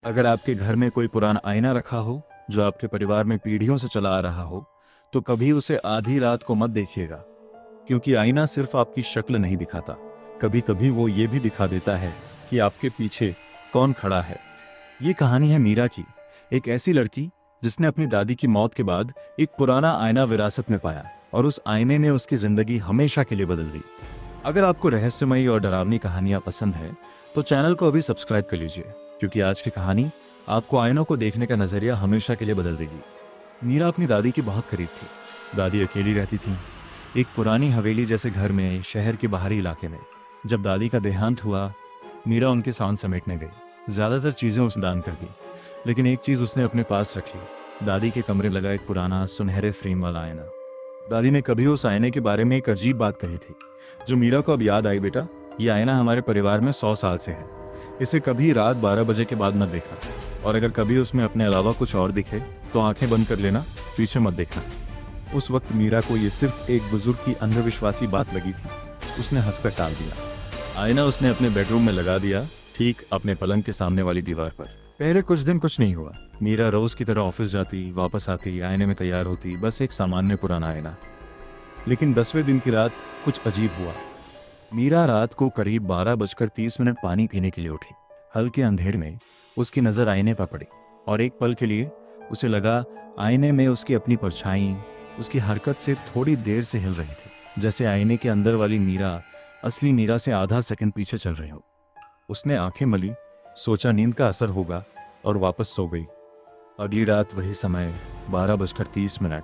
अगर आपके घर में कोई पुराना आईना रखा हो जो आपके परिवार में पीढ़ियों से चला आ रहा हो, तो कभी उसे आधी रात को मत देखिएगा, क्योंकि आईना सिर्फ आपकी शक्ल नहीं दिखाता, कभी कभी वो ये भी दिखा देता है कि आपके पीछे कौन खड़ा है। ये कहानी है मीरा की, एक ऐसी लड़की जिसने अपनी दादी की मौत के बाद एक पुराना आईना विरासत में पाया और उस आईने ने उसकी जिंदगी हमेशा के लिए बदल दी। अगर आपको रहस्यमयी और डरावनी कहानियां पसंद है तो चैनल को अभी सब्सक्राइब कर लीजिए, क्योंकि आज की कहानी आपको आईनों को देखने का नजरिया हमेशा के लिए बदल देगी। मीरा अपनी दादी की बहुत करीब थी। दादी अकेली रहती थी, एक पुरानी हवेली जैसे घर में, शहर के बाहरी इलाके में। जब दादी का देहांत हुआ, मीरा उनके सांस समेटने गई। ज्यादातर चीजें उसने दान कर दी, लेकिन एक चीज उसने अपने पास रख ली, दादी के कमरे लगा एक पुराना सुनहरे फ्रेम वाला आईना। दादी ने कभी उस आईने के बारे में एक अजीब बात कही थी, जो मीरा को अब याद आई। बेटा, ये आईना हमारे परिवार में 100 साल से है। इसे कभी रात 12 बजे के बाद मत देखना, और अगर कभी उसमें अपने अलावा कुछ और दिखे तो आंखें बंद कर लेना, पीछे मत देखना। उस वक्त मीरा को ये सिर्फ एक बुजुर्ग की अंधविश्वासी बात लगी थी। उसने हंसकर टाल दिया। आईना उसने अपने बेडरूम में लगा दिया, ठीक अपने पलंग के सामने वाली दीवार पर। पहले कुछ दिन कुछ नहीं हुआ। मीरा रोज की तरह ऑफिस जाती, वापस आती, आईने में तैयार होती, बस एक सामान्य पुराना आईना। लेकिन 10वें दिन की रात कुछ अजीब हुआ। मीरा रात को करीब 12:30 पानी पीने के लिए उठी। हल्के अंधेर में उसकी नजर आईने पर पड़ी, और एक पल के लिए उसे लगा आईने में उसकी अपनी परछाई उसकी हरकत से थोड़ी देर से हिल रही थी, जैसे आईने के अंदर वाली मीरा असली मीरा से आधा सेकंड पीछे चल रही हो। उसने आंखें मली, सोचा नींद का असर होगा, और वापस सो गई। अगली रात वही समय, 12:30।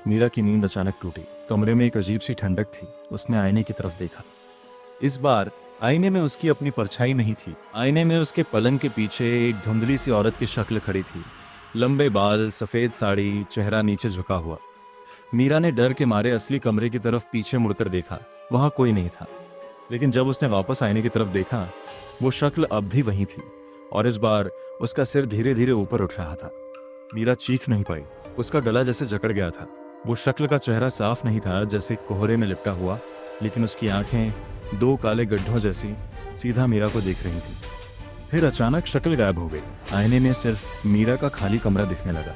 मीरा की नींद अचानक टूटी। कमरे में एक अजीब सी ठंडक थी। उसने आईने की तरफ देखा। इस बार आईने में उसकी अपनी परछाई नहीं थी। आईने में उसके पलंग के पीछे एक धुंधली सी औरत की शक्ल खड़ी थी। लंबे बाल, सफेद साड़ी, चेहरा नीचे झुका हुआ। मीरा ने डर के मारे असली कमरे की तरफ पीछे मुड़कर देखा। वहां कोई नहीं था। लेकिन जब उसने वापस आईने की तरफ देखा, वो शक्ल अब भी वही थी, और इस बार उसका सिर धीरे धीरे ऊपर उठ रहा था। मीरा चीख नहीं पाई। उसका गला जैसे जकड़ गया था। वो शक्ल का चेहरा साफ नहीं था, जैसे कोहरे में लिपटा हुआ, लेकिन उसकी आंखें 2 काले गड्ढों जैसी सीधा मीरा को देख रही थी। फिर अचानक शक्ल गायब हो गई। आईने में सिर्फ मीरा का खाली कमरा दिखने लगा।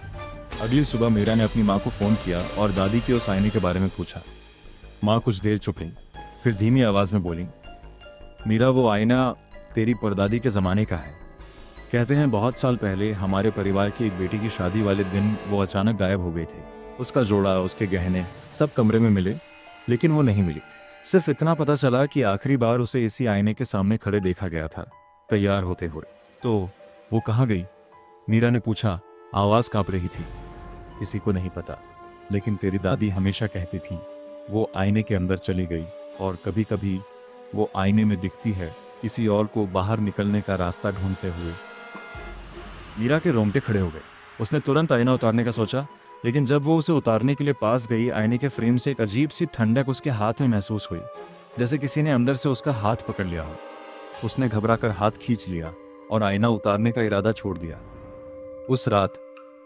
अगली सुबह मीरा ने अपनी माँ को फोन किया और दादी के उस आईने के बारे में पूछा। माँ कुछ देर चुप रही, फिर धीमी आवाज में बोली, मीरा, वो आईना तेरी परदादी के जमाने का है। कहते हैं बहुत साल पहले हमारे परिवार की एक बेटी की शादी वाले दिन वो अचानक गायब हो गई थी। उसका जोड़ा, उसके गहने सब कमरे में मिले, लेकिन वो नहीं मिली। सिर्फ इतना पता चला कि आखिरी बार उसे इसी आईने के सामने खड़े देखा गया था, तैयार होते हुए। तो वो कहाँ गई? मीरा ने पूछा। आवाज कांप रही थी। किसी को नहीं पता, लेकिन तेरी दादी हमेशा कहती थी वो आईने के अंदर चली गई, और कभी कभी वो आईने में दिखती है, किसी और को बाहर निकलने का रास्ता ढूंढते हुए। मीरा के रोंगटे खड़े हो गए। उसने तुरंत आईना उतारने का सोचा, लेकिन जब वो उसे उतारने के लिए पास गई, आईने के फ्रेम से एक अजीब सी ठंडक उसके हाथ में महसूस हुई, जैसे किसी ने अंदर से उसका हाथ पकड़ लिया हो। उसने घबराकर हाथ खींच लिया और आईना उतारने का इरादा छोड़ दिया। उस रात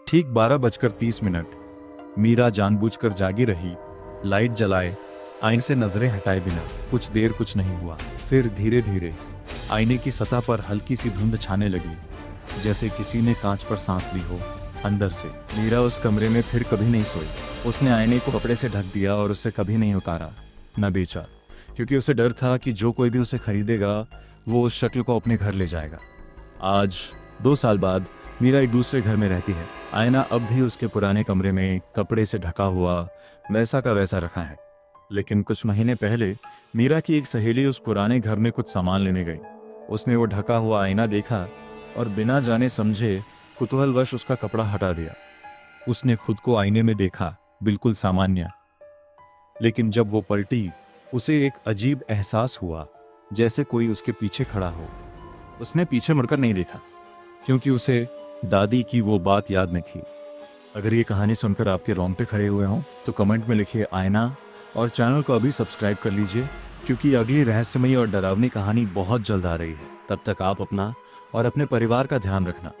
ठीक 12:30 मीरा जानबूझकर जागी रही, लाइट जलाए, आईने से नजरें हटाए बिना। कुछ देर कुछ नहीं हुआ। फिर धीरे धीरे आईने की सतह पर हल्की सी धुंध छाने लगी, जैसे किसी ने कांच पर सांस ली हो अंदर से। मीरा उस कमरे में फिर कभी नहीं सोई। उसने आईने को कपड़े से ढक दिया और उसे कभी नहीं उतारा, न बेचा, क्योंकि उसे डर था कि जो कोई भी उसे खरीदेगा वो उस शक्ल को अपने घर ले जाएगा। आज 2 साल बाद मीरा एक दूसरे घर में रहती है। आईना अब भी उसके पुराने कमरे में कपड़े से ढका हुआ वैसा का वैसा रखा है। लेकिन कुछ महीने पहले मीरा की एक सहेली उस पुराने घर में कुछ सामान लेने गई। उसने वो ढका हुआ आईना देखा और बिना जाने समझे कुतूहलवश उसका कपड़ा हटा दिया। उसने खुद को आईने में देखा, बिल्कुल सामान्य। लेकिन जब वो पलटी, उसे एक अजीब एहसास हुआ, जैसे कोई उसके पीछे खड़ा हो। उसने पीछे मुड़कर नहीं देखा, क्योंकि उसे दादी की वो बात याद नहीं थी। अगर ये कहानी सुनकर आपके रोंगटे खड़े हुए हों तो कमेंट में लिखिए आईना, और चैनल को अभी सब्सक्राइब कर लीजिए, क्योंकि अगली रहस्यमयी और डरावनी कहानी बहुत जल्द आ रही है। तब तक आप अपना और अपने परिवार का ध्यान रखना।